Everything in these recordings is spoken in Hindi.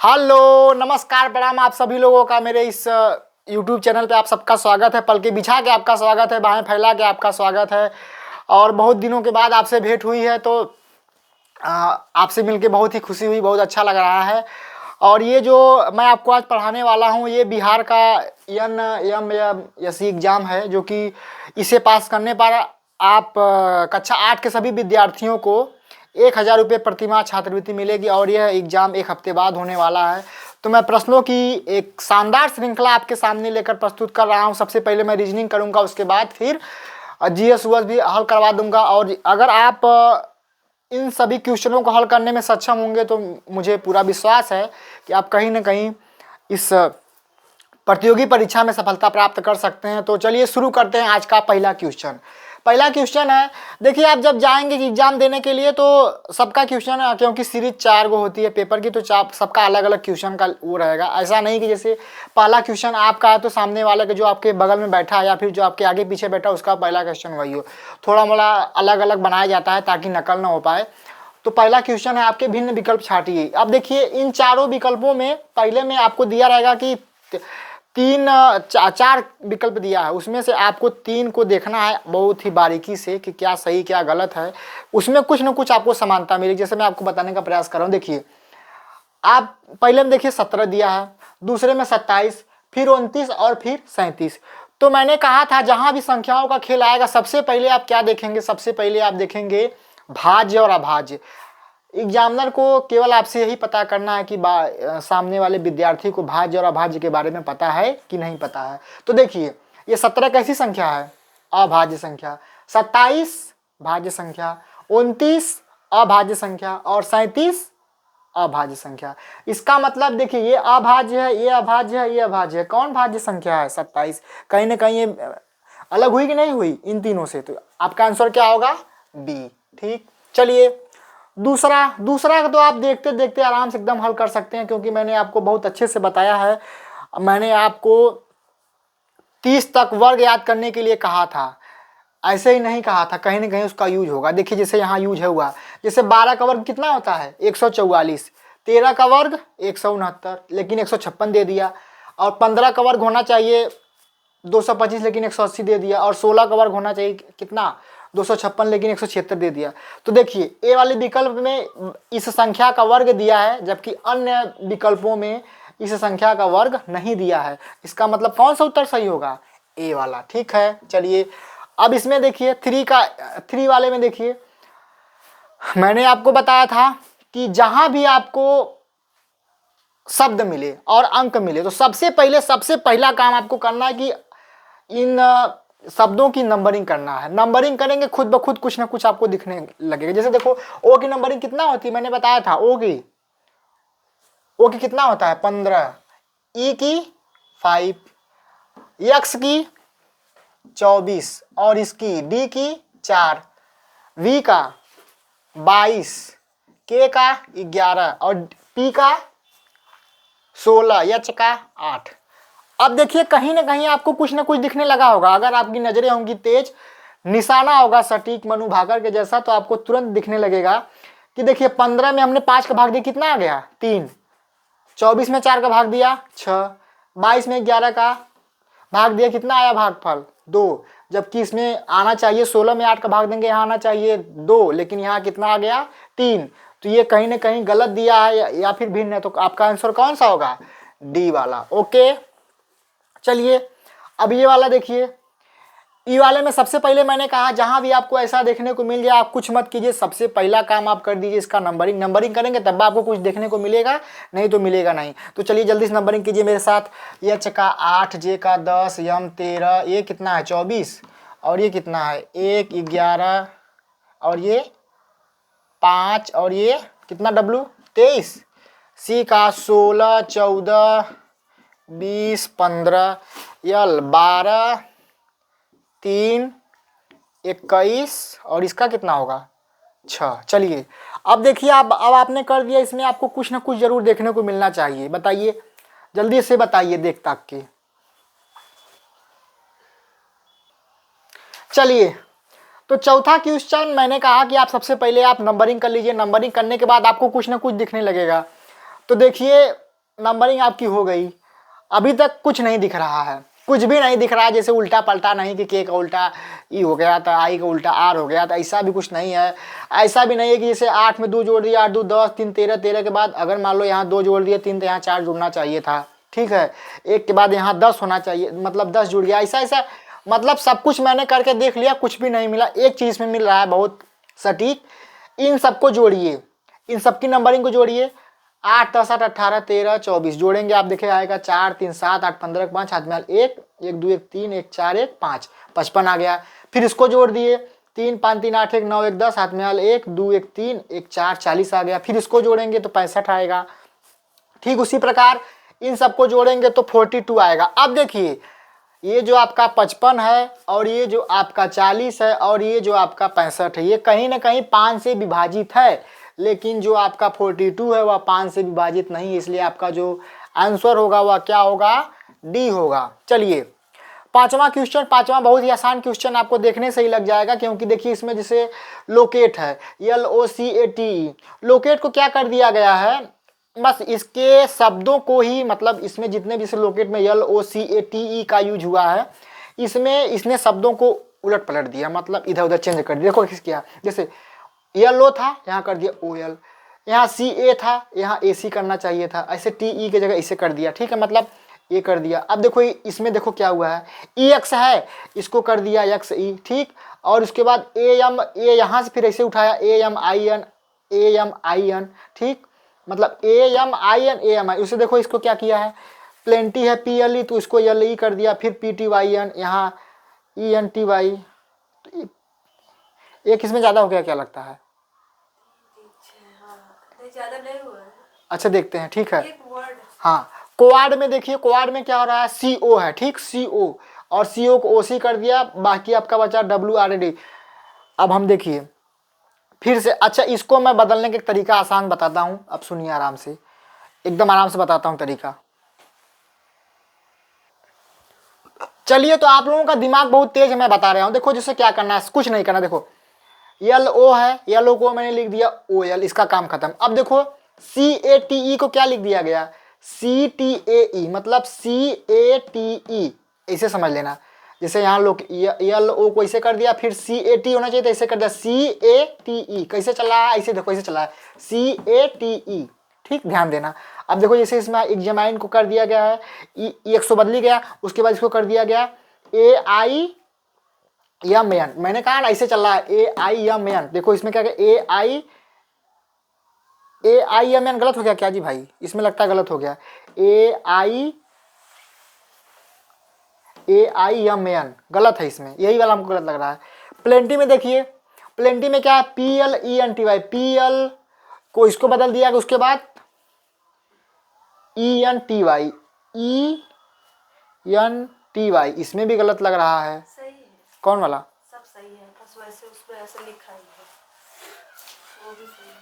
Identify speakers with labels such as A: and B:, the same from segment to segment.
A: हेलो नमस्कार प्रणाम आप सभी लोगों का मेरे इस यूट्यूब चैनल पे आप सबका स्वागत है। पलके बिछा के आपका स्वागत है, बाहें फैला के आपका स्वागत है। और बहुत दिनों के बाद आपसे भेंट हुई है तो आपसे मिलके बहुत ही खुशी हुई, बहुत अच्छा लग रहा है। और ये जो मैं आपको आज पढ़ाने वाला हूँ ये बिहार का NMSC एग्ज़ाम है, जो कि इसे पास करने पर आप कक्षा 8 के सभी विद्यार्थियों को 1000 रुपये प्रतिमाह छात्रवृत्ति मिलेगी। और यह एग्ज़ाम एक हफ्ते बाद होने वाला है। तो मैं प्रश्नों की एक शानदार श्रृंखला आपके सामने लेकर प्रस्तुत कर रहा हूँ। सबसे पहले मैं रीजनिंग करूँगा, उसके बाद फिर GS US भी हल करवा दूंगा। और अगर आप इन सभी क्वेश्चनों को हल करने में सक्षम होंगे तो मुझे पूरा विश्वास है कि आप कहीं ना कहीं इस प्रतियोगी परीक्षा में सफलता प्राप्त कर सकते हैं। तो चलिए शुरू करते हैं आज का पहला क्वेश्चन। पहला क्वेश्चन है, देखिए आप जब जाएंगे एग्जाम देने के लिए तो सबका क्वेश्चन, क्योंकि सीरीज 4 गो होती है पेपर की, तो सबका अलग अलग क्वेश्चन का वो रहेगा। ऐसा नहीं कि जैसे पहला क्वेश्चन आपका है तो सामने वाले के जो आपके बगल में बैठा है या फिर जो आपके आगे पीछे बैठा उसका पहला क्वेश्चन वही हो। थोड़ा मोड़ा अलग अलग बनाया जाता है ताकि नकल ना हो पाए। तो पहला क्वेश्चन है आपके भिन्न विकल्प छाटिए। अब देखिए इन चारों विकल्पों में पहले में आपको दिया रहेगा कि चार विकल्प दिया है, उसमें से आपको 3 को देखना है बहुत ही बारीकी से कि क्या सही क्या गलत है। उसमें कुछ ना कुछ आपको समानता मिलेगी, जैसे मैं आपको बताने का प्रयास कर रहा हूँ। देखिए आप पहले में देखिए 17 दिया है, दूसरे में 27, फिर 29 और फिर 37। तो मैंने कहा था जहां भी संख्याओं का खेल आएगा सबसे पहले आप क्या देखेंगे, सबसे पहले आप देखेंगे भाज्य और अभाज्य। एग्जामिनर को केवल आपसे यही पता करना है कि सामने वाले विद्यार्थी को भाज्य और अभाज्य के बारे में पता है कि नहीं पता है। तो देखिए ये 17 कैसी संख्या है, अभाज्य संख्या। 27 भाज्य संख्या, 29 अभाज्य संख्या और 37 अभाज्य संख्या। इसका मतलब देखिए ये अभाज्य है, ये अभाज्य है, ये अभाज्य है। कौन भाज्य संख्या है? 27। कहीं ना कहीं ये अलग हुई कि नहीं हुई इन तीनों से? तो आपका आंसर क्या होगा? बी। ठीक, चलिए दूसरा तो आप देखते देखते आराम से एकदम हल कर सकते हैं, क्योंकि मैंने आपको बहुत अच्छे से बताया है। मैंने आपको 30 तक वर्ग याद करने के लिए कहा था, ऐसे ही नहीं कहा था, कहीं ना कहीं उसका यूज होगा। देखिए जैसे यहाँ यूज है हुआ, जैसे 12 का वर्ग कितना होता है? 144। 13 का वर्ग 169, लेकिन 156 दे दिया। और 15 का वर्ग होना चाहिए 225, लेकिन 180 दे दिया। और 16 का वर्ग होना चाहिए कितना? 256, लेकिन 176 दे दिया। तो देखिए ए वाले विकल्प में इस संख्या का वर्ग दिया है, जबकि अन्य विकल्पों में इस संख्या का वर्ग नहीं दिया है। इसका मतलब कौन सा उत्तर सही होगा? ए वाला। ठीक है, चलिए अब इसमें देखिए 3 वाले में देखिए मैंने आपको बताया था कि जहां भी आपको शब्द मिले और अंक मिले तो सबसे पहला काम आपको करना है कि इन शब्दों की नंबरिंग करना है। नंबरिंग करेंगे खुद ब खुद कुछ ना कुछ आपको दिखने लगेगा। जैसे देखो ओ की नंबरिंग कितना होती है, मैंने बताया था। ओ की कितना होता है? 15, ई की 5, एक्स की 24 और इसकी डी की 4, वी का 22, के का 11 और पी का 16, एच का 8। अब देखिए कहीं ना कहीं आपको कुछ ना कुछ दिखने लगा होगा। अगर आपकी नजरें होंगी तेज, निशाना होगा सटीक मनु भाकर के जैसा, तो आपको तुरंत दिखने लगेगा कि देखिए 15 में हमने 5 का भाग दिया, कितना आ गया? 3। 24 में 4 का भाग दिया 6। 22 में 11 का भाग दिया, कितना आया भागफल? 2। जबकि इसमें आना चाहिए 16 में 8 का भाग देंगे, यहाँ आना चाहिए 2, लेकिन यहाँ कितना आ गया? 3। तो ये कहीं ना कहीं गलत दिया है या फिर भिन्न है। तो आपका आंसर कौन सा होगा? डी वाला। ओके, चलिए अब ये वाला देखिए। ई वाले में सबसे पहले मैंने कहा जहां भी आपको ऐसा देखने को मिल जाए आप कुछ मत कीजिए, सबसे पहला काम आप कर दीजिए इसका नंबरिंग करेंगे तब आपको कुछ देखने को मिलेगा, नहीं तो मिलेगा नहीं। तो चलिए जल्दी से नंबरिंग कीजिए मेरे साथ। एच का 8, जे का 10, एम 13, ये कितना है? 24 और ये कितना है? 1, 11 और ये 5 और ये कितना? डब्लू 23, सी का 16, 14, 20, 15, यल 12, 3, 21 और इसका कितना होगा? 6। चलिए अब देखिए अब आपने कर दिया, इसमें आपको कुछ ना कुछ जरूर देखने को मिलना चाहिए। बताइए, जल्दी से बताइए देख ताक के। चलिए तो चौथा क्वेश्चन मैंने कहा कि आप सबसे पहले आप नंबरिंग कर लीजिए। नंबरिंग करने के बाद आपको कुछ ना कुछ दिखने लगेगा। तो देखिए नंबरिंग आपकी हो गई। अभी तक कुछ नहीं दिख रहा है, कुछ भी नहीं दिख रहा है, जैसे उल्टा पलटा नहीं कि के का उल्टा ई हो गया था, आई का उल्टा आर हो गया था, ऐसा भी कुछ नहीं है। ऐसा भी नहीं है कि जैसे 8 में 2 जोड़ दिया, 8 2 10, 3 13, 13 के बाद अगर मान लो यहाँ 2 जोड़ दिए 3 तो यहाँ 4 जुड़ना चाहिए था, ठीक है। एक के बाद यहाँ 10 होना चाहिए, मतलब 10 जुड़ गया, ऐसा ऐसा मतलब सब कुछ मैंने करके देख लिया, कुछ भी नहीं मिला। एक चीज़ में मिल रहा है बहुत सटीक, इन सबको जोड़िए, इन सबकी नंबरिंग को जोड़िए। 8 10 8 18 13 24 जोड़ेंगे आप, देखिए आएगा 4 3 7 8 15 5 हाथ में 1 1 2 1 3 1 4 1 5 55 आ गया। फिर इसको जोड़ दिए, 3 5 3 8 1 9 1 10 हाथ में 1 2 1 3 1 4 40 आ गया। फिर इसको जोड़ेंगे तो 65 आएगा। ठीक उसी प्रकार इन सबको जोड़ेंगे तो 42 आएगा। अब देखिए ये जो आपका 55 है और ये जो आपका 40 है और ये जो आपका 65 है, ये कहीं ना कहीं 5 से विभाजित है, लेकिन जो आपका 42 है वह 5 से विभाजित नहीं, इसलिए आपका जो आंसर होगा वह क्या होगा, डी होगा। चलिए पांचवा क्वेश्चन, पांचवा बहुत ही आसान क्वेश्चन, आपको देखने से ही लग जाएगा, क्योंकि देखिए इसमें जैसे लोकेट है, LOCATE, लोकेट को क्या कर दिया गया है, बस इसके शब्दों को ही, मतलब इसमें जितने भी लोकेट में LOCATE का यूज हुआ है, इसमें इसने शब्दों को उलट पलट दिया, मतलब इधर उधर चेंज कर दिया। देखो किस क्या, जैसे YLO था यहाँ कर दिया OL, यहाँ CA था यहाँ AC करना चाहिए था, ऐसे TE की जगह इसे कर दिया, ठीक है, मतलब ये कर दिया। अब देखो इसमें देखो क्या हुआ है, EX है इसको कर दिया XE, ठीक, और उसके बाद AM, ए यहाँ से फिर ऐसे उठाया AMIN, ठीक, मतलब AMI, उसे देखो इसको क्या किया है, प्लेंटी है PLE तो इसको LE कर दिया, फिर PTYN यहाँ ENTY, एक इसमें ज़्यादा हो गया क्या लगता है,
B: ज़्यादा नहीं हुआ है।
A: अच्छा देखते हैं, ठीक है।
B: एक वर्ड
A: हाँ कोआड में देखिए, कोआड में क्या हो रहा है, CO है, ठीक, CO, और CO को OC कर दिया, बाकी आपका बचा WRD। अब हम देखिए फिर से, अच्छा इसको मैं बदलने का एक तरीका आसान बताता हूँ, अब सुनिए आराम से, एकदम आराम से बताता हूँ तरीका। चलिए तो आप लोगों का दिमाग बहुत तेज है, मैं बता रहा हूँ, देखो जैसे क्या करना है, कुछ नहीं करना, देखो LO है, LO को मैंने लिख दिया OL, इसका काम खत्म। अब देखो CATE को क्या लिख दिया गया, CTAE, मतलब CATE, ऐसे समझ लेना, जैसे यहाँ लोग LO को ऐसे कर दिया, फिर CAT होना चाहिए तो ऐसे कर दिया CATE, कैसे चला है, ऐसे देखो ऐसे चला है CATE, ठीक, ध्यान देना। अब देखो जैसे इसमें एग्जामाइन को कर दिया गया है, EX बदली गया, उसके बाद इसको कर दिया गया AIMN, मैंने कहा ना ऐसे चल रहा है AIMN, देखो इसमें क्या AIMN गलत हो गया क्या जी भाई, इसमें लगता है गलत हो गया, AIMN गलत है, इसमें यही वाला हमको गलत लग रहा है। प्लेंटी में देखिए, प्लेंटी में क्या है PLENTY, PL को इसको बदल दिया, उसके बाद ENTY, इसमें भी गलत लग रहा है,
B: सही है,
A: कौन वाला,
B: सब सही है, बस वैसे उसमें ऐसे लिखा ही है, वो भी सही है।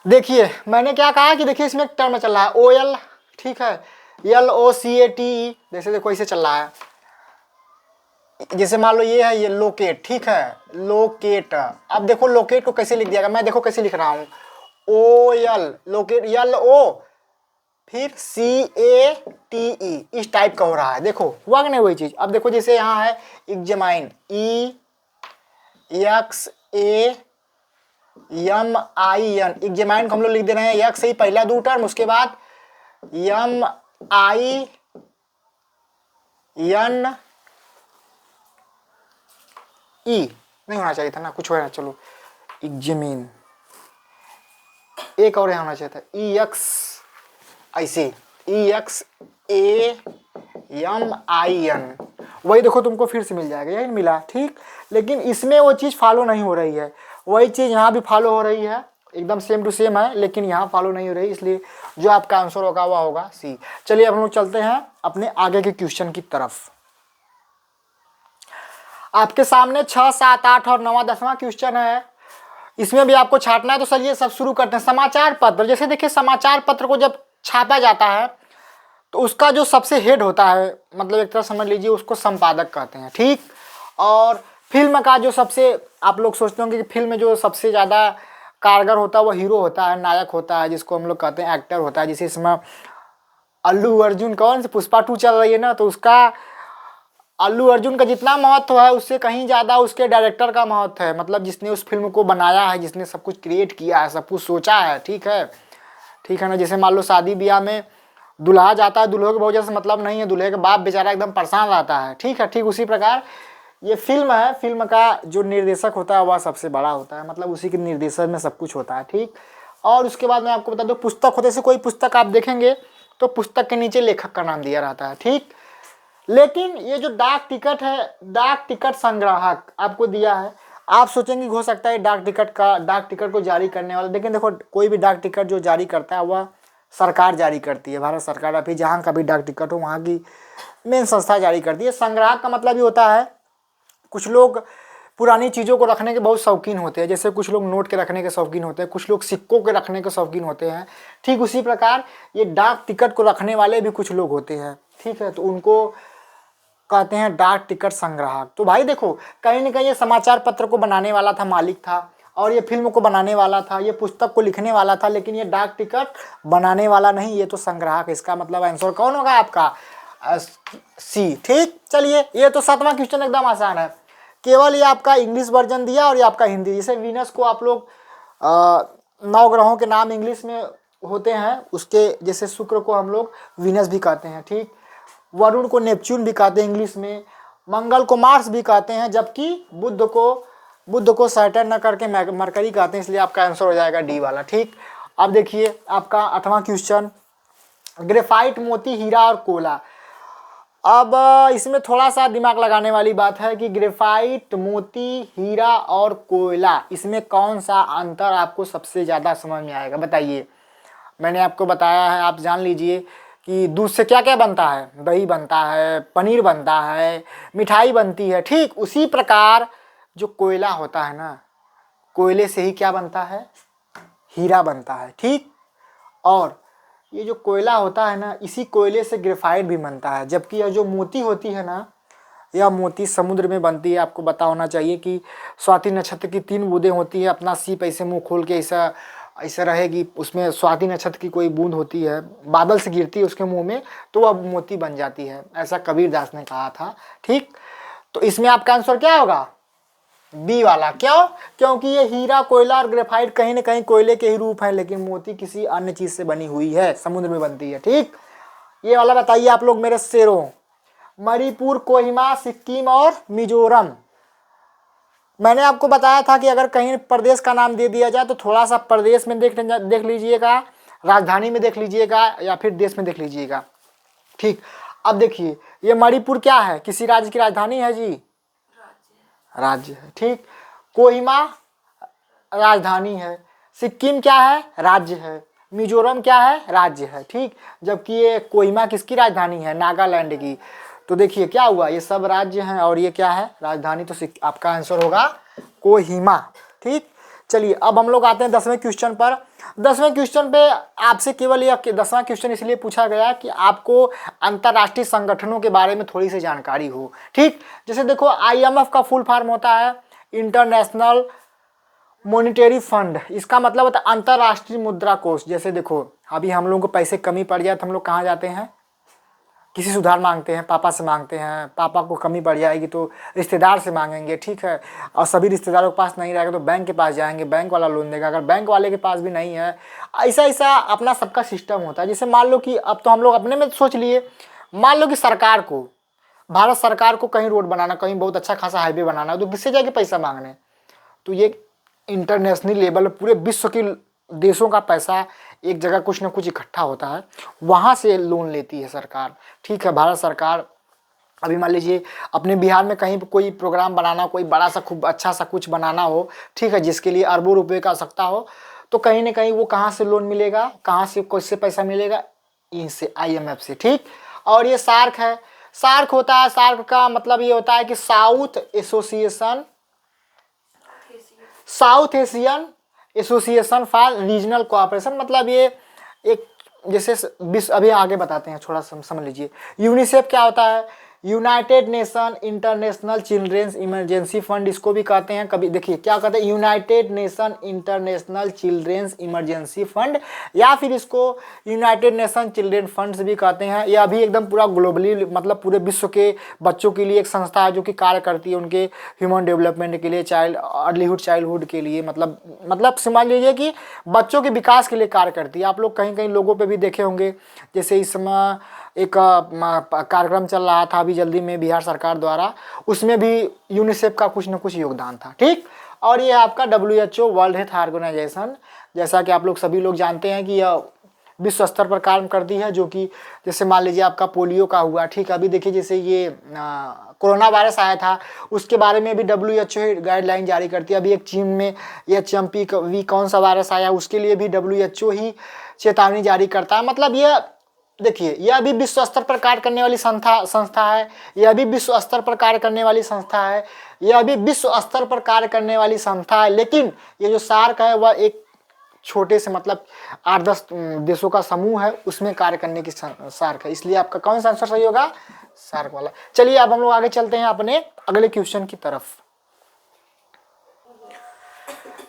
A: देखिए मैंने क्या कहा कि देखिए इसमें एक टर्म चल रहा है OL, ठीक है, LOCATE, जैसे देखो इसे चल रहा है, जैसे मान लो ये है, ये लोकेट, ठीक है, लोकेट। अब देखो लोकेट को कैसे लिख दिया गया, मैं देखो कैसे लिख रहा हूँ, OL, लोकेट, LO, फिर CATE, इस टाइप का हो रहा है, देखो हुआ कि नहीं वही चीज। अब देखो जैसे यहाँ है एग्जामाइन, EXAMIN, एग्जामाइन को हम लोग लिख दे रहे हैं X ही पहला 2 टर्म, उसके बाद MINE, नहीं होना चाहिए था ना, कुछ हो रहा, चलो एग्जामिन, एक और यहाँ होना चाहिए था EX, ऐसे EXAMIN, वही देखो तुमको फिर से मिल जाएगा, यही मिला, ठीक, लेकिन इसमें वो चीज़ फॉलो नहीं हो रही है, वही चीज़ यहाँ भी फॉलो हो रही है, एकदम सेम टू सेम है, लेकिन यहाँ फॉलो नहीं हो रही, इसलिए जो आपका आंसर होगा वह होगा C। चलिए अब हम लोग चलते हैं अपने आगे के क्वेश्चन की तरफ। आपके सामने 6 7 8 और 9वां 10वां क्वेश्चन है, इसमें भी आपको छाटना है, तो चलिए सब शुरू करते हैं। समाचार पत्र, जैसे देखिए समाचार पत्र को जब छापा जाता है तो उसका जो सबसे हेड होता है, मतलब एक तरह समझ लीजिए उसको संपादक कहते हैं, ठीक, और फिल्म का जो सबसे, आप लोग सोचते होंगे कि फिल्म में जो सबसे ज़्यादा कारगर होता है वो हीरो होता है, नायक होता है, जिसको हम लोग कहते हैं एक्टर होता है। जैसे इसमें अल्लू अर्जुन, कौन सी पुष्पा 2 चल रही है ना, तो उसका अल्लू अर्जुन का जितना महत्व है उससे कहीं ज़्यादा उसके डायरेक्टर का महत्व है। मतलब जिसने उस फिल्म को बनाया है, जिसने सब कुछ क्रिएट किया है, सब कुछ सोचा है। ठीक है ना। जैसे मान लो शादी ब्याह में दुल्हा जाता है, दूल्हे के भौजाई से मतलब नहीं है, दूल्हे के बाप बेचारा एकदम परेशान रहता है। ठीक है, ठीक उसी प्रकार ये फिल्म है, फिल्म का जो निर्देशक होता है वह सबसे बड़ा होता है, मतलब उसी के निर्देशन में सब कुछ होता है। ठीक, और उसके बाद मैं आपको बता दूं पुस्तक होते से कोई पुस्तक आप देखेंगे तो पुस्तक के नीचे लेखक का नाम दिया रहता है। ठीक, लेकिन ये जो डाक टिकट है, डाक टिकट संग्राहक आपको दिया है। आप सोचेंगे हो सकता है डाक टिकट को जारी करने वाला, लेकिन देखो कोई भी डाक टिकट जो जारी करता है वह सरकार जारी करती है, भारत सरकार। अभी जहाँ का भी डाक टिकट हो वहाँ की मेन संस्था जारी करती है। संग्राहक का मतलब ये होता है, कुछ लोग पुरानी चीज़ों को रखने के बहुत शौकीन होते हैं, जैसे कुछ लोग नोट के रखने के शौकीन होते हैं, कुछ लोग सिक्कों के रखने के शौकीन होते हैं। ठीक उसी प्रकार ये डाक टिकट को रखने वाले भी कुछ लोग होते हैं। ठीक है, तो उनको कहते हैं डाक टिकट संग्राहक। तो भाई देखो कहीं ना कहीं ये समाचार पत्र को बनाने वाला था मालिक था, और ये फिल्म को बनाने वाला था, ये पुस्तक को लिखने वाला था, लेकिन ये डाक टिकट बनाने वाला नहीं, ये तो संग्राहक। इसका मतलब आंसर कौन होगा आपका? सी। ठीक, चलिए ये तो 7वां क्वेश्चन एकदम आसान है, केवल ये आपका इंग्लिश वर्जन दिया और ये आपका हिंदी। जैसे वीनस को आप लोग 9 ग्रहों के नाम इंग्लिश में होते हैं, उसके जैसे शुक्र को हम लोग वीनस भी कहते हैं। ठीक, वरुण को नेपच्यून भी कहते हैं इंग्लिश में, मंगल को मार्स भी कहते हैं, जबकि बुध को सैटर्न न करके मरकरी कहते हैं, इसलिए आपका आंसर हो जाएगा डी वाला। ठीक, अब देखिए आपका 8वां क्वेश्चन, ग्रेफाइट, मोती, हीरा और कोयला। अब इसमें थोड़ा सा दिमाग लगाने वाली बात है कि ग्रेफाइट, मोती, हीरा और कोयला, इसमें कौन सा अंतर आपको सबसे ज़्यादा समझ में आएगा बताइए। मैंने आपको बताया है, आप जान लीजिए कि दूध से क्या क्या बनता है, दही बनता है, पनीर बनता है, मिठाई बनती है। ठीक उसी प्रकार जो कोयला होता है ना, कोयले से ही क्या बनता है? हीरा बनता है। ठीक, और ये जो कोयला होता है ना, इसी कोयले से ग्रेफाइट भी बनता है। जबकि यह जो मोती होती है ना, यह मोती समुद्र में बनती है। आपको पता होना चाहिए कि स्वाति नक्षत्र की 3 बूंदें होती है, अपना सीप ऐसे मुंह खोल के ऐसा रहेगी, उसमें स्वाति नक्षत्र की कोई बूंद होती है, बादल से गिरती है उसके मुंह में, तो वह मोती बन जाती है, ऐसा कबीर दास ने कहा था। ठीक, तो इसमें आपका आंसर क्या होगा? बी वाला। क्यों? क्योंकि ये हीरा, कोयला और ग्रेफाइट कहीं ना कहीं कोयले के ही रूप है, लेकिन मोती किसी अन्य चीज से बनी हुई है, समुद्र में बनती है। ठीक, ये वाला बताइए आप लोग मेरे शेरों, मणिपुर, कोहिमा, सिक्किम और मिजोरम। मैंने आपको बताया था कि अगर कहीं प्रदेश का नाम दे दिया जाए तो थोड़ा सा प्रदेश में देख लीजिएगा, राजधानी में देख लीजिएगा, या फिर देश में देख लीजिएगा। ठीक, अब देखिए ये मणिपुर क्या है? किसी राज्य की राजधानी है जी? राज्य है। ठीक, कोहिमा राजधानी है, सिक्किम क्या है? राज्य है, मिजोरम क्या है? राज्य है। ठीक, जबकि ये कोहिमा किसकी राजधानी है? नागालैंड की। तो देखिए क्या हुआ, ये सब राज्य हैं और ये क्या है? राजधानी। तो आपका आंसर होगा कोहिमा। ठीक, चलिए अब हम लोग आते हैं 10वें क्वेश्चन पर। 10वें क्वेश्चन पे आपसे केवल ये 10वां क्वेश्चन इसलिए पूछा गया कि आपको अंतर्राष्ट्रीय संगठनों के बारे में थोड़ी सी जानकारी हो। ठीक, जैसे देखो IMF का फुल फॉर्म होता है इंटरनेशनल मॉनिटरी फंड, इसका मतलब होता है अंतर्राष्ट्रीय मुद्रा कोष। जैसे देखो अभी हम लोगों को पैसे कमी पड़ जाए तो हम लोग कहाँ जाते हैं? किसी से उधार मांगते हैं, पापा से मांगते हैं, पापा को कमी पड़ जाएगी तो रिश्तेदार से मांगेंगे। ठीक है, और सभी रिश्तेदारों के पास नहीं रहेगा तो बैंक के पास जाएंगे, बैंक वाला लोन देगा। अगर बैंक वाले के पास भी नहीं है, ऐसा अपना सबका सिस्टम होता है। जैसे मान लो कि अब तो हम लोग अपने में सोच लिए, मान लो कि सरकार को, भारत सरकार को कहीं रोड बनाना, कहीं बहुत अच्छा खासा हाईवे बनाना है, तो किससे जाके पैसा मांगने? तो ये इंटरनेशनल लेवल पूरे विश्व के देशों का पैसा एक जगह कुछ ना कुछ इकट्ठा होता है, वहाँ से लोन लेती है सरकार। ठीक है, भारत सरकार अभी मान लीजिए अपने बिहार में कहीं कोई प्रोग्राम बनाना, कोई बड़ा सा खूब अच्छा सा कुछ बनाना हो, ठीक है, जिसके लिए अरबों रुपए का आवश्यकता हो, तो कहीं ना कहीं वो कहाँ से लोन मिलेगा, कहाँ से किससे पैसा मिलेगा? इनसे, IMF से। ठीक, और ये सार्क है, सार्क होता है, सार्क का मतलब ये होता है कि south Asian association for regional cooperation. मतलब ये एक जैसे विश्व, अभी आगे बताते हैं, थोड़ा समझ लीजिए। यूनिसेफ क्या होता है? United Nation international children's emergency fund इसको भी कहते हैं। कभी देखिए क्या कहते हैं, United Nation international children's emergency fund, या फिर इसको यूनाइटेड नेशन चिल्ड्रेन फंड्स भी कहते हैं। यह अभी एकदम पूरा ग्लोबली मतलब पूरे विश्व के बच्चों के लिए एक संस्था है जो कि कार्य करती है उनके ह्यूमन डेवलपमेंट के लिए, चाइल्डहुड के लिए, मतलब समझ लीजिए कि बच्चों के विकास के लिए कार्य करती है। आप लोग कहीं कहीं लोगों पे भी देखे होंगे, जैसे इस समय एक कार्यक्रम चल रहा था अभी जल्दी में बिहार सरकार द्वारा, उसमें भी यूनिसेफ का कुछ न कुछ योगदान था। ठीक, और ये आपका WHO वर्ल्ड हेल्थ ऑर्गेनाइजेशन, जैसा कि आप लोग सभी लोग जानते हैं कि यह विश्व स्तर पर काम करती है, जो कि जैसे मान लीजिए आपका पोलियो का हुआ। ठीक, अभी देखिए जैसे ये कोरोना वायरस आया था, उसके बारे में भी WHO गाइडलाइन जारी करती है। अभी एक चीन में HMPV कौन सा वायरस आया, उसके लिए भी WHO ही चेतावनी जारी करता है। मतलब ये देखिए, यह अभी विश्व स्तर पर कार्य करने वाली संस्था है, यह अभी विश्व स्तर पर कार्य करने वाली संस्था है, यह अभी विश्व स्तर पर कार्य करने वाली संस्था है। लेकिन ये जो सार्क है वह एक छोटे से मतलब 8-10 देशों का समूह है, उसमें कार्य करने की सार्क है। इसलिए आपका कौन सा आंसर सही होगा, सार्क वाला। चलिए अब हम लोग आगे चलते हैं अपने अगले क्वेश्चन की तरफ।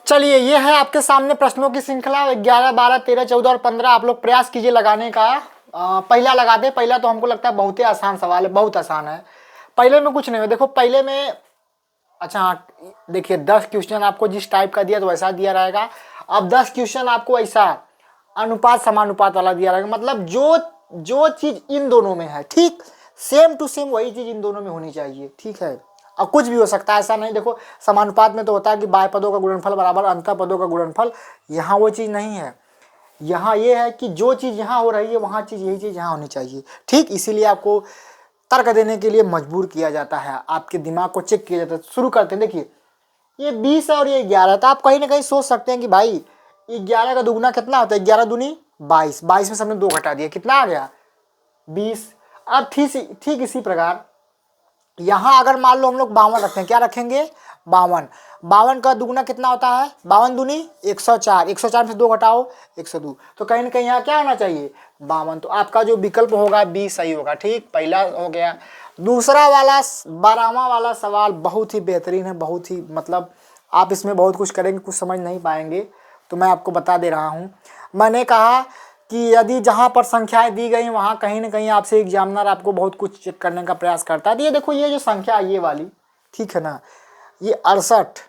A: चलिए, ये है आपके सामने प्रश्नों की श्रृंखला 11, 12, 13, 14 और 15। आप लोग प्रयास कीजिए लगाने का। पहला लगा दे। पहला तो हमको लगता है बहुत ही आसान सवाल है, बहुत आसान है। पहले में कुछ नहीं है, देखो पहले में, अच्छा हाँ, देखिए 10 क्वेश्चन आपको जिस टाइप का दिया तो वैसा दिया रहेगा। अब 10 क्वेश्चन आपको ऐसा अनुपात समानुपात वाला दिया रहेगा, मतलब जो चीज इन दोनों में है, ठीक सेम टू सेम वही चीज इन दोनों में होनी चाहिए। ठीक है, अब कुछ भी हो सकता है, ऐसा नहीं। देखो समानुपात में तो होता है कि बाह्य पदों का गुणनफल बराबर अंतः पदों का गुणनफल, यहाँ वो चीज नहीं है। यहाँ ये है कि जो चीज यहाँ हो रही है वहाँ चीज यही चीज यहाँ होनी चाहिए। ठीक, इसीलिए आपको तर्क देने के लिए मजबूर किया जाता है, आपके दिमाग को चेक किया जाता है। शुरू करते हैं। देखिए ये 20 है और ये 11 है, तो आप कहीं ना कहीं सोच सकते हैं कि भाई 11 का दुगुना कितना होता है, 11 दूनी 22, 22 में से हमने 2 घटा दिया, कितना आ गया 20। अब ठीक इसी प्रकार यहाँ अगर मान लो हम लोग 52 रखते हैं, क्या रखेंगे 52, 52 का दुगुना कितना होता है, 52 दूनी 104, 104 में से 2 घटाओ 102, तो कहीं ना कहीं यहाँ क्या होना चाहिए 52। तो आपका जो विकल्प होगा 20 सही होगा। ठीक, पहला हो गया। दूसरा वाला 12वां वाला सवाल बहुत ही बेहतरीन है, बहुत ही मतलब आप इसमें बहुत कुछ करेंगे, कुछ समझ नहीं पाएंगे, तो मैं आपको बता दे रहा हूँ। मैंने कहा कि यदि जहाँ पर संख्याएं दी गई वहाँ कहीं ना कहीं आपसे एग्जामिनर आपको बहुत कुछ चेक करने का प्रयास करता है। ये देखो ये जो संख्या ये वाली, ठीक है ना, ये 68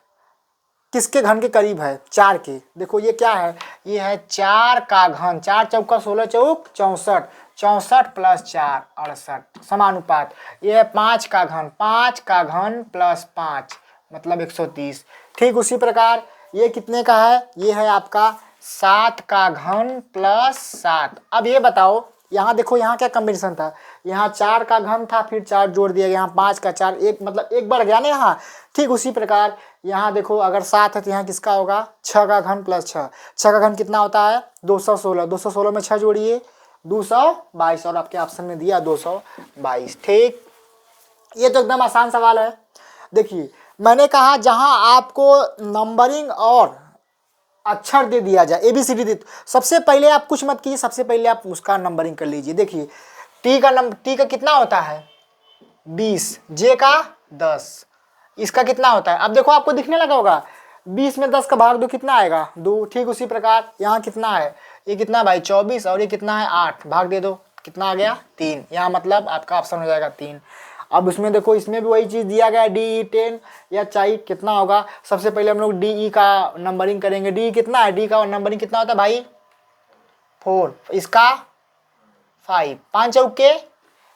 A: किसके घन के करीब है, 4 के। देखो ये क्या है, ये है 4 का घन, 4 चौका 16 चौक 64, 64 प्लस 4 68 समानुपात। ये है 5 का घन, 5 का घन प्लस 5 मतलब 130। ठीक उसी प्रकार ये कितने का है, ये है आपका 7 का घन प्लस 7। अब ये बताओ यहाँ देखो यहाँ क्या कॉम्बिनेशन था, यहाँ 4 का घन था, फिर 4 जोड़ दिया, यहाँ 5 का 4, एक मतलब एक बढ़ गया ना यहाँ। ठीक उसी प्रकार यहाँ देखो अगर 7 है तो यहाँ किसका होगा 6 का घन प्लस 6, 6 का घन कितना होता है 216, 216 में 6 जोड़िए 222, और आपके ऑप्शन में दिया 222। ठीक, ये तो एकदम आसान सवाल है। देखिए मैंने कहा जहाँ आपको नंबरिंग और अक्षर दे दिया जाए, ABCD दे, सबसे पहले आप कुछ मत कीजिए, सबसे पहले आप उसका नंबरिंग कर लीजिए। देखिए टी का कितना होता है 20, जे का 10, इसका कितना होता है, अब देखो आपको दिखने लगा होगा 20 में 10 का भाग दो कितना आएगा 2। ठीक उसी प्रकार यहाँ कितना है, ये कितना भाई 24, और ये कितना है 8, भाग दे दो कितना आ गया 3, यहाँ मतलब आपका ऑप्शन हो जाएगा 3। अब उसमें देखो इसमें भी वही चीज़ दिया गया है, DE 10 या चाहिए कितना होगा। सबसे पहले हम लोग DE का नंबरिंग करेंगे। DE कितना है, D का नंबरिंग कितना होता है भाई 4, इसका 5, 5 चौके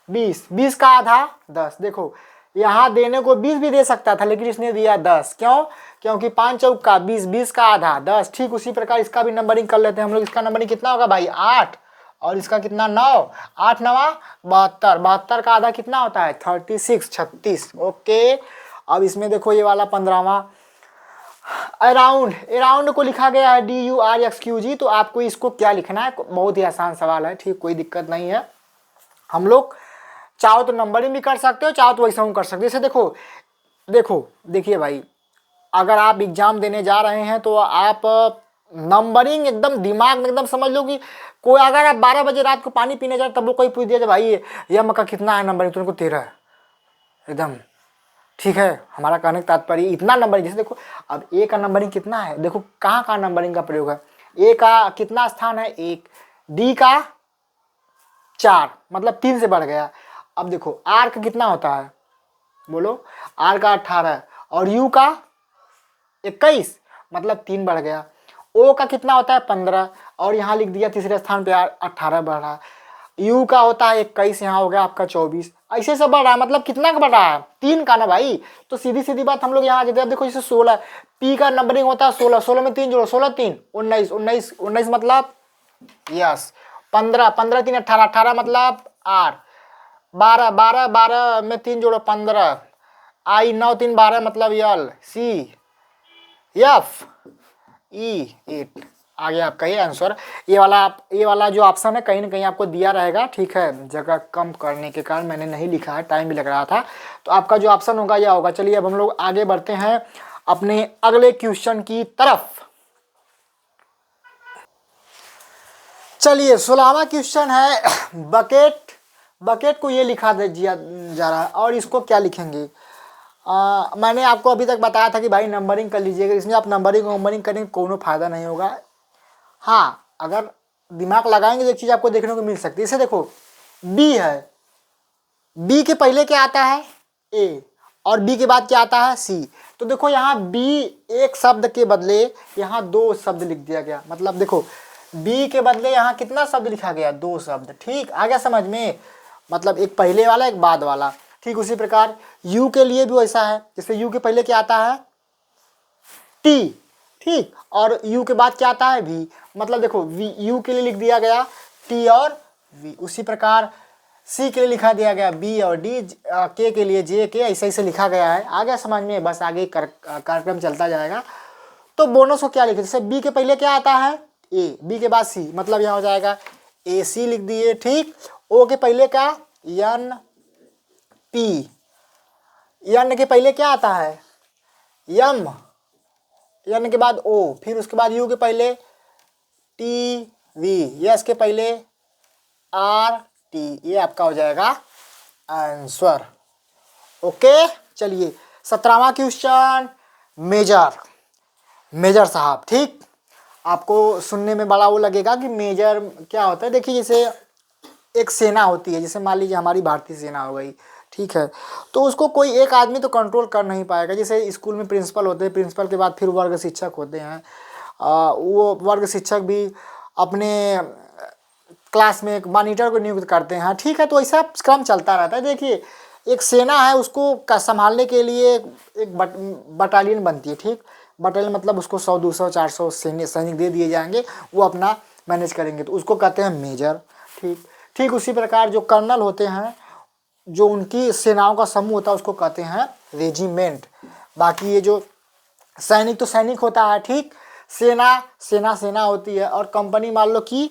A: 20, 20 का आधा 10। देखो यहाँ देने को 20 भी दे सकता था लेकिन इसने दिया 10, क्यों, क्योंकि 5 चौका 20, 20 का आधा 10। ठीक उसी प्रकार इसका भी नंबरिंग कर लेते हैं हम लोग। इसका नंबरिंग कितना होगा भाई 8, और इसका कितना 9, 8 9 72, 72 का आधा कितना होता है 36, 36। ओके, अब इसमें देखो ये वाला 15वां अराउंड को लिखा गया है DURXQG, तो आपको इसको क्या लिखना है, बहुत ही आसान सवाल है। ठीक, कोई दिक्कत नहीं है, हम लोग चाहो तो नंबरिंग भी कर सकते हो, चाहो तो वैसा कर सकते हो। जैसे देखिए भाई, अगर आप एग्जाम देने जा रहे हैं तो आप नंबरिंग एकदम दिमाग में एकदम समझ लो कि कोई अगर आप 12 बजे रात को पानी पीने जाए तब वो कोई पूछ दिया भाई ये मक्का कितना है नंबरिंग, तुमको 13 है, एकदम ठीक है। हमारा कहने का तात्पर्य इतना नंबरिंग, जैसे देखो अब ए का नंबरिंग कितना है, देखो कहाँ कहाँ नंबरिंग का प्रयोग है। ए का कितना स्थान है 1, डी का 4 मतलब 3 से बढ़ गया। अब देखो आर का कितना होता है, बोलो, आर का 18 और यू का 21 मतलब 3 बढ़ गया। ओ का कितना होता है 15 और यहाँ लिख दिया तीसरे स्थान पे 18 बढ़ा। यू का होता है 21, यहाँ हो गया आपका 24, ऐसे से बढ़ रहा है, मतलब कितना का बढ़ रहा है 3 का ना भाई। तो सीधी सीधी बात हम लोग यहाँ अब देखो जैसे 16 पी का नंबरिंग होता है 16, 16 में 3 जोड़ो, 16 3 19, 19 19 मतलब यस 15, 15 3 18, 18 मतलब आर, 12 12 12 में 3 जोड़ो 15, आई 9 3 12 मतलब यल, सी एफ ई 8 आ गया आपका ये आंसर। ये वाला जो ऑप्शन है कहीं ना कहीं आपको दिया रहेगा, ठीक है, जगह कम करने के कारण मैंने नहीं लिखा है, टाइम भी लग रहा था। तो आपका जो ऑप्शन होगा यह होगा। चलिए अब हम लोग आगे बढ़ते हैं अपने अगले क्वेश्चन की तरफ। चलिए 16वां क्वेश्चन है बकेट। बकेट को ये लिखा दिया जा रहा है और इसको क्या लिखेंगे। मैंने आपको अभी तक बताया था कि भाई नंबरिंग कर लीजिएगा, इसमें आप नंबरिंग करेंगे कोनो फायदा नहीं होगा। हाँ अगर दिमाग लगाएंगे तो एक चीज़ आपको देखने को मिल सकती है। इसे देखो बी है, बी के पहले क्या आता है ए और बी के बाद क्या आता है सी। तो देखो यहाँ बी एक शब्द के बदले यहाँ 2 शब्द लिख दिया गया, मतलब देखो बी के बदले यहाँ कितना शब्द लिखा गया 2 शब्द, ठीक आ गया समझ में, मतलब एक पहले वाला एक बाद वाला। ठीक उसी प्रकार यू के लिए भी वैसा है, जैसे यू के पहले क्या आता है टी, ठीक, और यू के बाद क्या आता है वी, मतलब देखो वी यू के लिए लिख दिया गया टी और वी। उसी प्रकार सी के लिए लिखा दिया गया बी और डी, के लिए जे के, ऐसे ऐसे लिखा गया है। आ गया समझ में, बस आगे कार्यक्रम चलता जाएगा। तो बोनस को क्या लिखे, जैसे बी के पहले क्या आता है ए, बी के बाद सी, मतलब यहाँ हो जाएगा ए सी लिख दिए, ठीक। ओ के पहले का एन पी, एन के पहले क्या आता है एम, एन के बाद ओ, फिर उसके बाद यू के पहले टी वी, यस के पहले आर टी, ये आपका हो जाएगा आंसर। ओके चलिए 17वां क्वेश्चन मेजर। मेजर साहब, ठीक, आपको सुनने में बड़ा वो लगेगा कि मेजर क्या होता है। देखिए जैसे एक सेना होती है, जैसे मान लीजिए हमारी भारतीय सेना हो गई, ठीक है, तो उसको कोई एक आदमी तो कंट्रोल कर नहीं पाएगा। जैसे स्कूल में प्रिंसिपल होते हैं, प्रिंसिपल के बाद फिर वर्ग शिक्षक होते हैं, वो वर्ग शिक्षक भी अपने क्लास में एक मॉनिटर को नियुक्त करते हैं, ठीक है, तो ऐसा क्रम चलता रहता है। देखिए एक सेना है, उसको संभालने के लिए एक बटालियन बनती है, ठीक, बटालियन मतलब उसको 100 200 400 सैनिक दे दिए जाएंगे, वो अपना मैनेज करेंगे, तो उसको कहते हैं मेजर, ठीक। ठीक उसी प्रकार जो कर्नल होते हैं, जो उनकी सेनाओं का समूह होता है, उसको कहते हैं रेजिमेंट। बाकी ये जो सैनिक तो सैनिक होता है, ठीक, सेना होती है, और कंपनी मान लो कि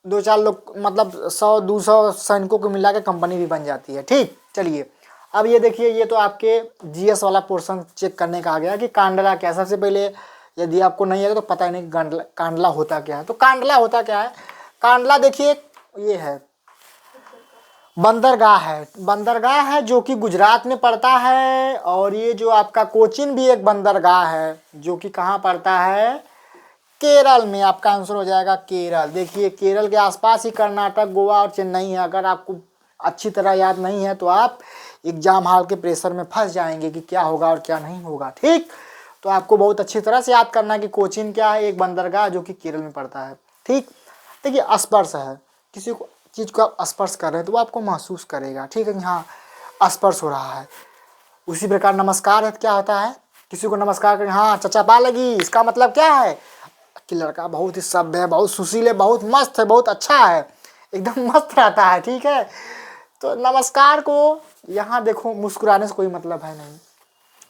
A: 2-4 लोग, मतलब 100 200 सैनिकों को मिला के कंपनी भी बन जाती है, ठीक। चलिए अब ये देखिए, ये तो आपके जीएस वाला पोर्शन चेक करने का आ गया कि कांडला क्या। सबसे पहले यदि आपको नहीं है तो पता ही नहीं कांडला होता क्या है। तो कांडला होता क्या है, कांडला देखिए ये है बंदरगाह है, बंदरगाह है जो कि गुजरात में पड़ता है, और ये जो आपका कोचीन भी एक बंदरगाह है जो कि कहाँ पड़ता है केरल में। आपका आंसर हो जाएगा केरल। देखिए केरल के आसपास ही कर्नाटक, गोवा और चेन्नई है। अगर आपको अच्छी तरह याद नहीं है तो आप एग्जाम हॉल के प्रेशर में फंस जाएंगे कि क्या होगा और क्या नहीं होगा, ठीक। तो आपको बहुत अच्छी तरह से याद करना है कि कोचीन क्या है, एक बंदरगाह जो कि केरल में पड़ता है, ठीक। देखिए स्पर्श है, किसी को चीज़ को आप स्पर्श कर रहे हैं तो वो आपको महसूस करेगा, ठीक है, कि हाँ स्पर्श हो रहा है। उसी प्रकार नमस्कार है, क्या होता है, किसी को नमस्कार करें, हाँ चचा पा लगी, इसका मतलब क्या है कि लड़का बहुत ही सभ्य है, बहुत सुशील है, बहुत मस्त है, बहुत अच्छा है, एकदम मस्त रहता है, ठीक है। तो नमस्कार को यहाँ देखो मुस्कुराने से कोई मतलब है नहीं।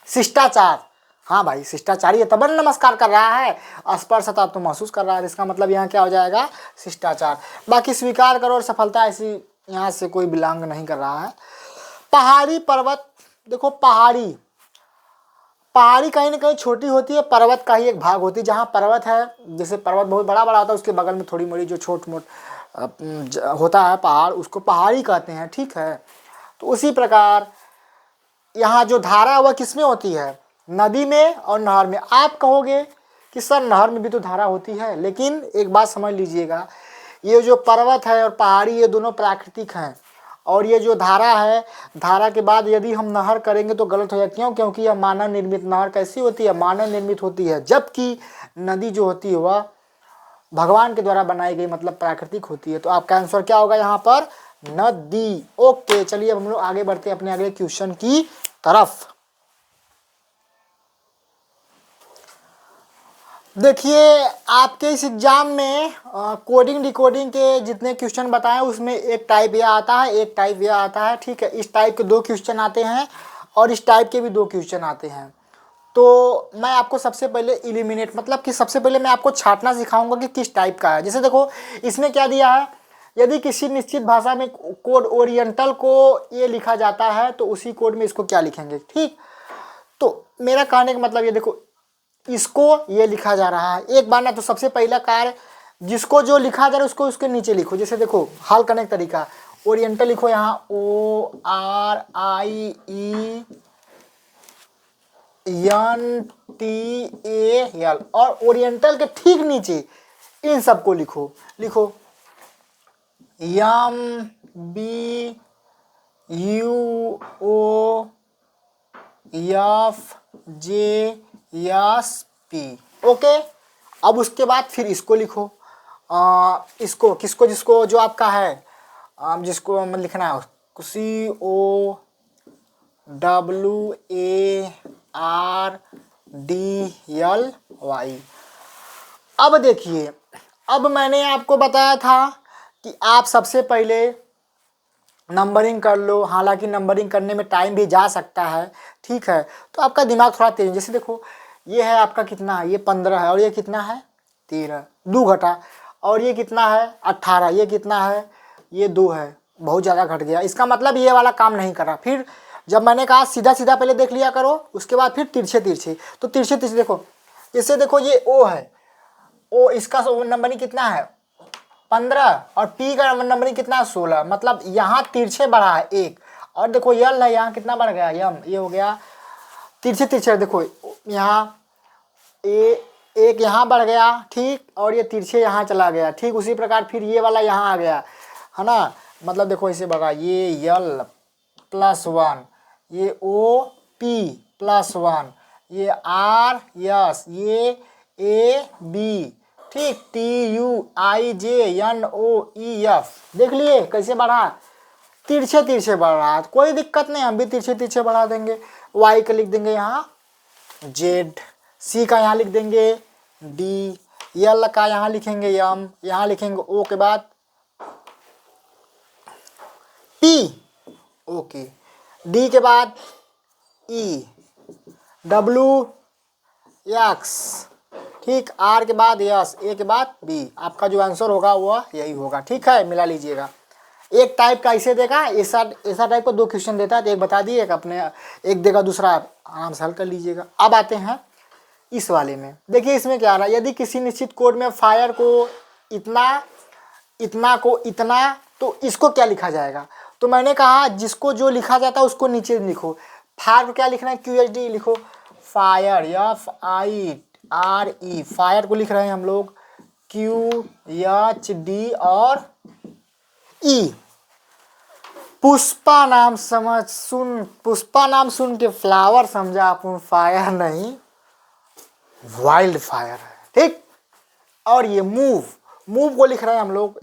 A: शिष्टाचार, हाँ भाई शिष्टाचारी है तब नमस्कार कर रहा है, स्पर्श था तो महसूस कर रहा है, इसका मतलब यहाँ क्या हो जाएगा शिष्टाचार। बाकी स्वीकार करो और सफलता ऐसी यहाँ से कोई बिलोंग नहीं कर रहा है। पहाड़ी पर्वत, देखो पहाड़ी कहीं ना कहीं छोटी होती है, पर्वत का ही एक भाग होती है। जहाँ पर्वत है, जैसे पर्वत बहुत बड़ा बड़ा होता है, उसके बगल में थोड़ी मोड़ी जो छोट मोट होता है पहाड़, उसको पहाड़ी कहते हैं, ठीक है। तो उसी प्रकार यहाँ जो धारा है वह किस में होती है, नदी में और नहर में। आप कहोगे कि सर नहर में भी तो धारा होती है, लेकिन एक बात समझ लीजिएगा, ये जो पर्वत है और पहाड़ी ये दोनों प्राकृतिक हैं, और ये जो धारा है, धारा के बाद यदि हम नहर करेंगे तो गलत हो जाए। क्यों? क्योंकि यह मानव निर्मित, नहर कैसी होती है, मानव निर्मित होती है, जबकि नदी जो होती है वह भगवान के द्वारा बनाई गई, मतलब प्राकृतिक होती है। तो आपका आंसर क्या होगा यहाँ पर, नदी। ओके, चलिए अब हम लोग आगे बढ़ते हैं अपने अगले क्वेश्चन की तरफ। देखिए आपके इस एग्जाम में कोडिंग डिकोडिंग के जितने क्वेश्चन बताएं उसमें एक टाइप यह आता है, एक टाइप यह आता है, ठीक है। इस टाइप के 2 क्वेश्चन आते हैं और इस टाइप के भी 2 क्वेश्चन आते हैं। तो मैं आपको सबसे पहले इलिमिनेट, मतलब कि सबसे पहले मैं आपको छांटना सिखाऊंगा कि किस टाइप का है। जैसे देखो इसमें क्या दिया है, यदि किसी निश्चित भाषा में कोड ओरिएंटल को ये लिखा जाता है तो उसी कोड में इसको क्या लिखेंगे, ठीक। तो मेरा कहने का मतलब ये देखो, इसको ये लिखा जा रहा है एक बार ना, तो सबसे पहला कार्य जिसको जो लिखा जा रहा है उसको उसके नीचे लिखो। जैसे देखो हल करने का तरीका, ओरिएंटल लिखो यहाँ ORIENTAL, और ओरिएंटल के ठीक नीचे इन सबको लिखो, लिखो MBUOFJSP। ओके, अब उसके बाद फिर इसको लिखो, इसको किसको, जिसको जो आपका है, जिसको लिखना है COWARDLY। अब देखिए, अब मैंने आपको बताया था कि आप सबसे पहले नंबरिंग कर लो, हालांकि नंबरिंग करने में टाइम भी जा सकता है, ठीक है। तो आपका दिमाग थोड़ा तेज, जैसे देखो ये है आपका कितना है, ये 15 है, और ये कितना है 13, 2 घटा, और ये कितना है 18, ये कितना है, ये 2 है, बहुत ज़्यादा घट गया। इसका मतलब ये वाला काम नहीं कर रहा। फिर जब मैंने कहा सीधा सीधा पहले देख लिया करो, उसके बाद फिर तिरछे तिरछे, तो तिरछे तिरछे देखो, जैसे देखो ये O है, O इसका नंबरिंग कितना है 15, और P का नंबरिंग कितना है 16, मतलब यहाँ तिरछे बढ़ा है 1, और देखो यल है यहाँ कितना बढ़ गया यम, ये हो गया तिरछे तिरछे, देखो यहाँ एक यहाँ बढ़ गया, ठीक, और ये तिरछे यहाँ चला गया, ठीक। उसी प्रकार फिर ये वाला यहाँ आ गया, है ना, मतलब देखो इसे बगा, ये यल +1, ये OP +1, ये RS, ये AB, ठीक, TUIJNOEF, देख लिए कैसे बढ़ा, तिरछे तिरछे बढ़ रहा है, कोई दिक्कत नहीं, हम भी तिरछे तिरछे बढ़ा देंगे। Y का लिख देंगे यहाँ Z, C का यहाँ लिख देंगे D, L का यहाँ लिखेंगे M, यहाँ लिखेंगे O के बाद P, ओके, D के बाद E, W X, ठीक, R के बाद S, A के बाद B। आपका जो आंसर होगा वह यही होगा, ठीक है, मिला लीजिएगा। एक टाइप का इसे देगा, ऐसा टाइप का 2 क्वेश्चन देता है, तो एक बता दिए, एक अपने एक देगा, दूसरा आराम से हल कर लीजिएगा। अब आते हैं इस वाले में, देखिए इसमें क्या आ रहा है, यदि किसी निश्चित कोड में फायर को इतना, इतना को इतना, तो इसको क्या लिखा जाएगा। तो मैंने कहा जिसको जो लिखा जाता है उसको नीचे लिखो। फायर को क्या लिखना है, QHD लिखो, फायर FIRE, फायर को लिख रहे हैं हम लोग QHD और E। पुष्पा नाम पुष्पा नाम सुन के फ्लावर समझा आप, फायर नहीं, वाइल्ड फायर है, ठीक। और ये मूव को लिख रहे हैं हम लोग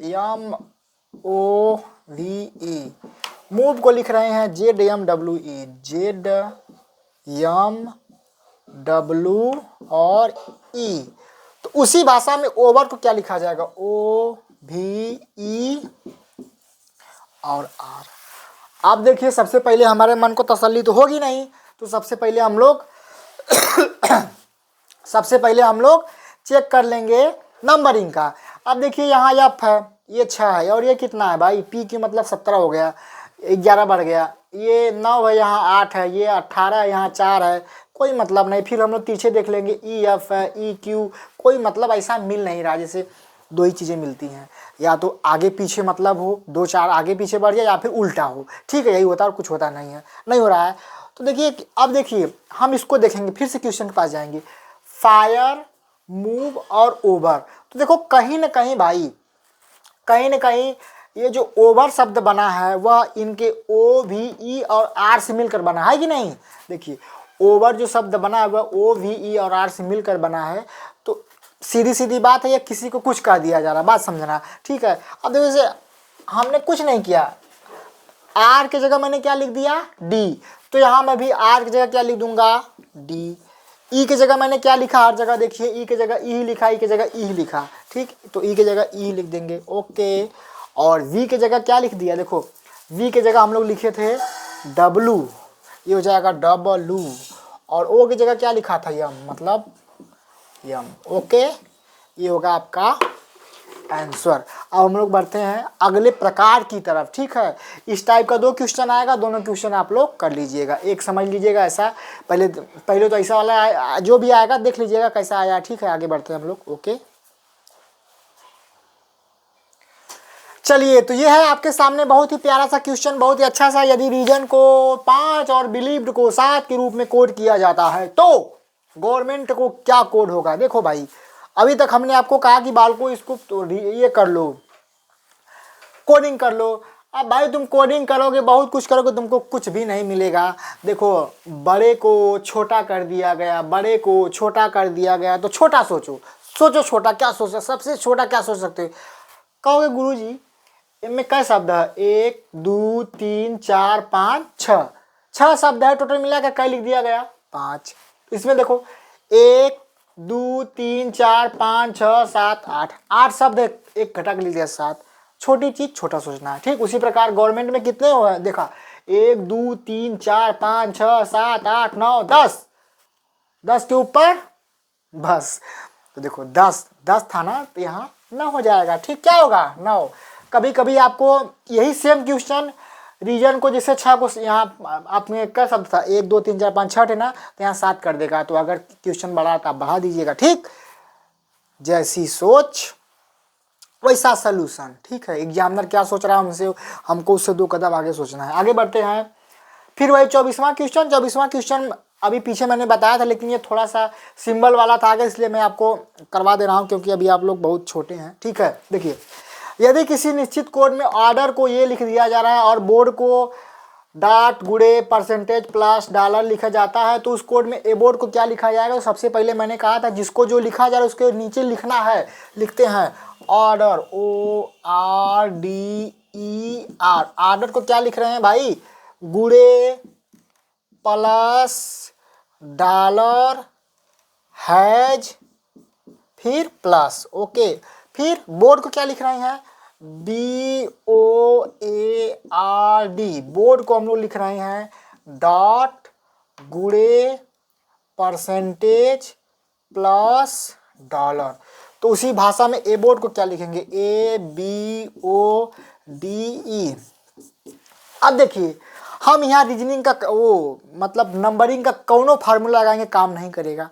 A: MOVE, मूव को लिख रहे हैं ZMW और E। तो उसी भाषा में ओवर को क्या लिखा जाएगा, OVE और R। आप देखिए सबसे पहले हमारे मन को तसल्ली तो होगी नहीं, तो सबसे पहले हम लोग चेक कर लेंगे नंबरिंग का। अब देखिए यहाँ F है, ये 6 है, और ये कितना है भाई, P की मतलब 17 हो गया, 11 बढ़ गया, ये 9 है, यहाँ 8 है, ये 18 है, यहाँ 4 है, कोई मतलब नहीं। फिर हम लोग पीछे देख लेंगे EF है, EQ, कोई मतलब ऐसा मिल नहीं रहा। जैसे 2 ही चीज़ें मिलती हैं, या तो आगे पीछे मतलब हो, 2 4 आगे पीछे बढ़ जाए, या फिर उल्टा हो, ठीक है, यही होता है और कुछ होता नहीं है, नहीं हो रहा है। तो देखिए अब देखिए हम इसको देखेंगे, फिर से क्वेश्चन के पास जाएंगे। फायर, मूव और ओवर। तो देखो कहीं ना कहीं भाई, कहीं ना कहीं ये जो ओवर शब्द बना है वह इनके ओ वी ई और आर से मिलकर बना है कि नहीं। देखिए ओवर जो शब्द बना है वह ओ वी ई और आर से मिलकर बना है। तो सीधी सीधी बात है, ये किसी को कुछ कह दिया जा रहा है, बात समझना, ठीक है। अब देखो जैसे हमने कुछ नहीं किया, आर की जगह मैंने क्या लिख दिया, डी। तो यहाँ मैं भी आर की जगह क्या लिख दूंगा, डी। ई की जगह मैंने क्या लिखा, हर जगह देखिए ई की जगह ई लिखा, ई की जगह ई लिखा, ठीक। तो ई की जगह ई लिख देंगे, ओके। और वी की जगह क्या लिख दिया, देखो वी की जगह हम लोग लिखे थे डब्लू, ये हो जाएगा डब्लू। और ओ की जगह क्या लिखा था, यम, मतलब यम, ओके। ये होगा आपका आंसर। अब हम लोग बढ़ते हैं अगले प्रकार की तरफ, ठीक है। इस टाइप का 2 क्वेश्चन आएगा, दोनों क्वेश्चन आप लोग कर लीजिएगा, एक समझ लीजिएगा ऐसा। पहले तो ऐसा वाला जो भी आएगा देख लीजिएगा कैसा आया, ठीक है। आगे बढ़ते हैं हम लोग, ओके। चलिए, तो ये है आपके सामने बहुत ही प्यारा सा क्वेश्चन, बहुत ही अच्छा सा। यदि रीजन को 5 और बिलीव्ड को 7 के रूप में कोड किया जाता है तो गवर्नमेंट को क्या कोड होगा। देखो भाई, अभी तक हमने आपको कहा कि बालको इसको तो ये कर लो, कोडिंग कर लो। अब भाई तुम कोडिंग करोगे, बहुत कुछ करोगे, तुमको कुछ भी नहीं मिलेगा। देखो बड़े को छोटा कर दिया गया, बड़े को छोटा कर दिया गया, तो छोटा सोचो, सोचो छोटा क्या सोच सकते, सबसे छोटा क्या सोच सकते हो। कहोगे गुरुजी इनमें कई शब्द है, 1 2 3 4 5 6, 6 शब्द है, टोटल मिलाकर कई लिख दिया गया, 5। इसमें देखो 1 2 3 4 5 6 7 8, 8 शब्द है, एक घटक लिख दिया 7। छोटी चीज छोटा सोचना है, ठीक। उसी प्रकार गवर्नमेंट में कितने हो है, देखा 1 2 3 4 5 6 7 8 9 10, 10 के ऊपर बस। तो देखो 10 था ना, तो यहाँ 9 हो जाएगा, ठीक। क्या होगा, 9। कभी कभी आपको यही सेम क्वेश्चन रीजन को, जैसे 6 को यहाँ आपने क्या शब्द था, 1 2 3 4 5 6 है ना, तो यहाँ 7 कर देगा। तो अगर क्वेश्चन बढ़ा तो आप बढ़ा दीजिएगा, ठीक। जैसी सोच वैसा सलूशन, ठीक है। एग्जामिनर क्या सोच रहा है हमसे, हमको उससे 2 कदम आगे सोचना है। आगे बढ़ते हैं, फिर वही 24वां क्वेश्चन। 24वां क्वेश्चन अभी पीछे मैंने बताया था, लेकिन ये थोड़ा सा सिंबल वाला था आगे, इसलिए मैं आपको करवा दे रहा हूँ, क्योंकि अभी आप लोग बहुत छोटे हैं, ठीक है। देखिए यदि किसी निश्चित कोड में ऑर्डर को ये लिख दिया जा रहा है और बोर्ड को डॉट गुणे परसेंटेज प्लस डॉलर लिखा जाता है, तो उस कोड में ए बोर्ड को क्या लिखा जाएगा। तो सबसे पहले मैंने कहा था जिसको जो लिखा जा रहा है उसके नीचे लिखना है, लिखते हैं ऑर्डर, ORDER। ऑर्डर को क्या लिख रहे हैं भाई, गुणे प्लस डॉलर हैज फिर प्लस, ओके। फिर बोर्ड को क्या लिख रहे हैं, BOARD, बोर्ड को हम लोग लिख रहे हैं डॉट गुणे परसेंटेज प्लस डॉलर। तो उसी भाषा में ए बोर्ड को क्या लिखेंगे, ABODE। अब देखिए हम यहाँ रीजनिंग का वो मतलब नंबरिंग का कौनो फार्मूला लगाएंगे काम नहीं करेगा।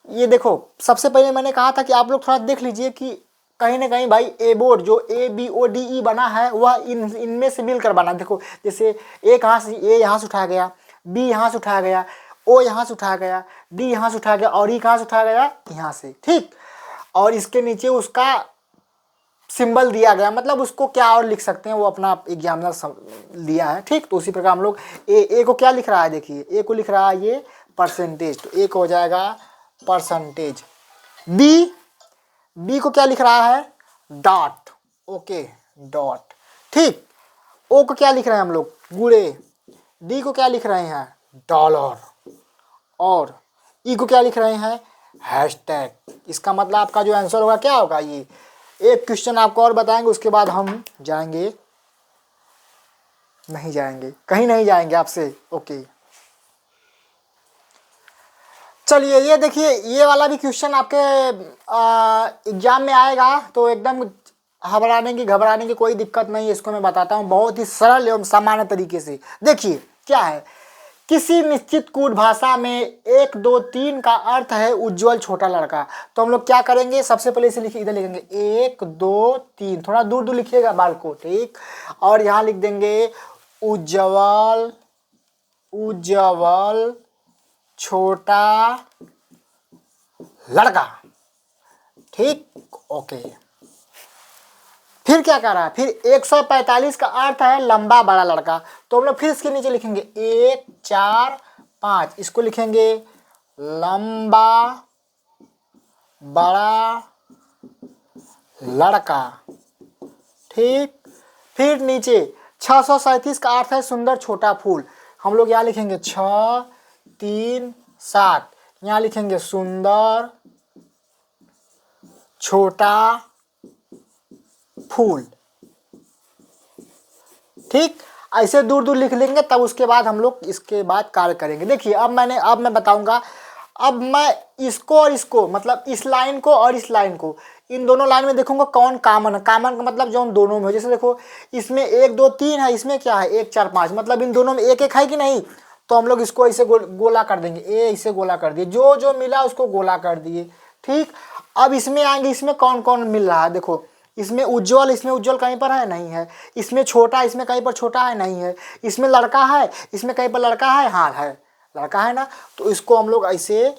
A: ये देखो सबसे पहले मैंने कहा था कि आप लोग थोड़ा देख लीजिए कि कहीं ना कहीं भाई ए बोर्ड जो ABODE बना है वह इनमें से मिलकर बना। देखो जैसे एक यहाँ से ए यहाँ से उठाया गया, बी यहाँ से उठाया गया, ओ यहाँ से उठाया गया, डी यहाँ से उठाया गया और ई कहाँ से उठाया गया, यहाँ से, ठीक। और इसके नीचे उसका सिंबल दिया गया, मतलब उसको क्या और लिख सकते हैं वो अपना एग्जामिनर लिया है, ठीक। तो उसी प्रकार हम लोग ए को क्या लिख रहा है, देखिए ए को लिख रहा है ये परसेंटेज, तो ए को हो जाएगा परसेंटेज। बी को क्या लिख रहा है, डॉट, ओके डॉट, ठीक। ओ को क्या लिख रहे हैं हम लोग, गुणे। डी को क्या लिख रहे हैं, डॉलर। और ई को क्या लिख रहे हैं, हैशटैग। इसका मतलब आपका जो आंसर होगा क्या होगा, ये एक क्वेश्चन आपको और बताएंगे, उसके बाद हम जाएंगे, नहीं जाएंगे, कहीं नहीं जाएंगे आपसे, ओके। चलिए ये देखिए ये वाला भी क्वेश्चन आपके एग्जाम में आएगा, तो एकदम घबराने की कोई दिक्कत नहीं है। इसको मैं बताता हूँ बहुत ही सरल एवं सामान्य तरीके से। देखिए क्या है, किसी निश्चित कूट भाषा में 1 2 3 का अर्थ है उज्जवल छोटा लड़का। तो हम लोग क्या करेंगे, सबसे पहले इसे लिखिए, इधर लिखेंगे 1 2 3, थोड़ा दूर दूर लिखिएगा बाल को, ठीक। और यहाँ लिख देंगे उज्जवल उज्जवल छोटा लड़का। ठीक, ओके। फिर क्या कह रहा है, फिर 145 का अर्थ है लंबा बड़ा लड़का, तो हम लोग फिर इसके नीचे लिखेंगे 1 4 5, इसको लिखेंगे लंबा बड़ा लड़का। ठीक, फिर नीचे 637 का अर्थ है सुंदर छोटा फूल, हम लोग यहाँ लिखेंगे 6 3 7, यहाँ लिखेंगे सुंदर छोटा फूल। ठीक, ऐसे दूर दूर लिख लेंगे, तब उसके बाद हम लोग इसके बाद कार्य करेंगे। देखिए अब मैं बताऊंगा, अब मैं इसको और इसको, मतलब इस लाइन को और इस लाइन को, इन दोनों लाइन में देखूंगा कौन कॉमन है। कॉमन का मतलब जो दोनों में हो, जैसे देखो इसमें 1 2 3 है, इसमें क्या है 1 4 5, मतलब इन दोनों में एक एक है कि नहीं, तो हम लोग इसको ऐसे गोला कर देंगे, ए इसे गोला कर दिए, जो जो मिला उसको गोला कर दिए। ठीक, अब इसमें आएंगे, इसमें कौन कौन मिल रहा है, देखो इसमें उज्जवल कहीं पर है, नहीं है। इसमें छोटा, इसमें कहीं पर छोटा है, नहीं है। इसमें लड़का है, इसमें कहीं पर लड़का है, हाँ है, लड़का है ना। तो इसको हम लोग ऐसे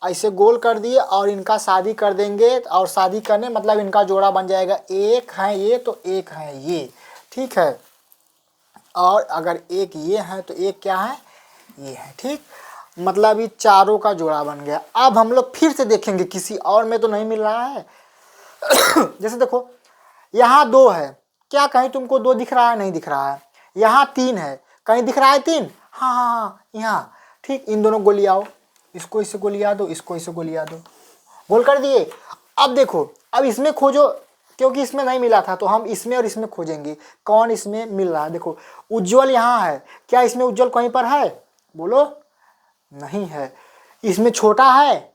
A: ऐसे गोल कर दिए और इनका शादी कर देंगे, और शादी करने मतलब इनका जोड़ा बन जाएगा, एक है ये तो एक है ये। ठीक है, और अगर एक ये है तो एक क्या है, ये है। ठीक, मतलब ये चारों का जोड़ा बन गया। अब हम लोग फिर से देखेंगे, किसी और में तो नहीं मिल रहा है। जैसे देखो यहाँ 2 है, क्या कहीं तुमको 2 दिख रहा है, नहीं दिख रहा है। यहाँ 3 है, कहीं दिख रहा है 3, हाँ हाँ हाँ यहाँ। ठीक, इन दोनों गोली आओ, इसको इससे गोलियां दो, इसको इससे गोलियां दो, गोल कर दिए। अब देखो, अब इसमें खोजो, क्योंकि इसमें नहीं मिला था तो हम इसमें और इसमें खोजेंगे कौन इसमें मिल रहा है। देखो उज्जवल यहाँ है, क्या इसमें उज्जवल कहीं पर है, बोलो, नहीं है। इसमें छोटा है,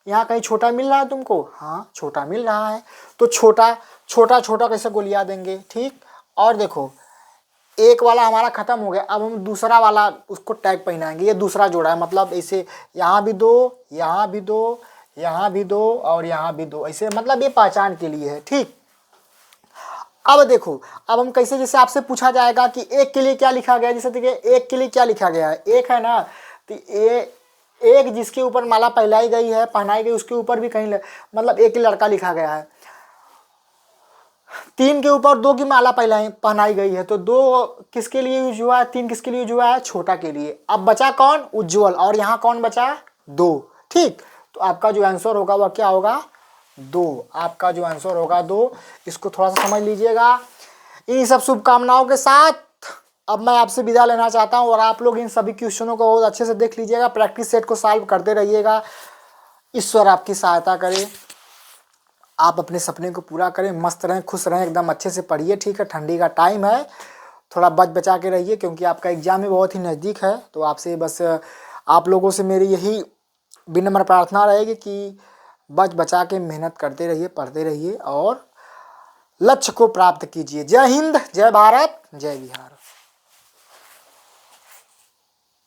A: यहाँ कहीं छोटा मिल रहा है तुमको, हाँ छोटा मिल रहा है, तो छोटा छोटा छोटा कैसे गोलियां देंगे। ठीक, और देखो एक वाला हमारा खत्म हो गया, अब हम दूसरा वाला उसको टैग पहनाएंगे, ये दूसरा जोड़ा है, मतलब ऐसे यहाँ भी 2, यहाँ भी 2, यहाँ भी 2 और यहाँ भी 2, ऐसे मतलब ये पहचान के लिए है। ठीक, अब देखो, अब हम कैसे, जैसे आपसे पूछा जाएगा कि एक के लिए क्या लिखा गया, जैसे देखिए एक के लिए क्या लिखा गया है, एक है ना, तो एक जिसके ऊपर माला पहनाई गई है, उसके ऊपर भी कहीं मतलब एक लड़का लिखा गया है। 3 के ऊपर 2 की माला पहनाई गई है, तो 2 किसके लिए यूज हुआ है, 3 किसके लिए यूज हुआ है, छोटा के लिए। अब बचा कौन, उज्जवल, और यहाँ कौन बचा, 2। ठीक, तो आपका जो आंसर होगा वह क्या होगा, 2। आपका जो आंसर होगा 2। इसको थोड़ा सा समझ लीजिएगा। इन सब शुभकामनाओं के साथ अब मैं आपसे विदा लेना चाहता हूँ, और आप लोग इन सभी क्वेश्चनों को बहुत अच्छे से देख लीजिएगा, प्रैक्टिस सेट को सॉल्व करते रहिएगा। ईश्वर आपकी सहायता करे, आप अपने सपने को पूरा करें, मस्त रहें, खुश रहें, एकदम अच्छे से पढ़िए। ठीक है, ठंडी का टाइम है, थोड़ा बचा के रहिए, क्योंकि आपका एग्जाम भी बहुत ही नज़दीक है। तो आपसे बस आप लोगों से मेरी यही विनम्र प्रार्थना रहेगी कि बचा के मेहनत करते रहिए, पढ़ते रहिए और लक्ष्य को प्राप्त कीजिए। जय हिंद, जय भारत, जय बिहार।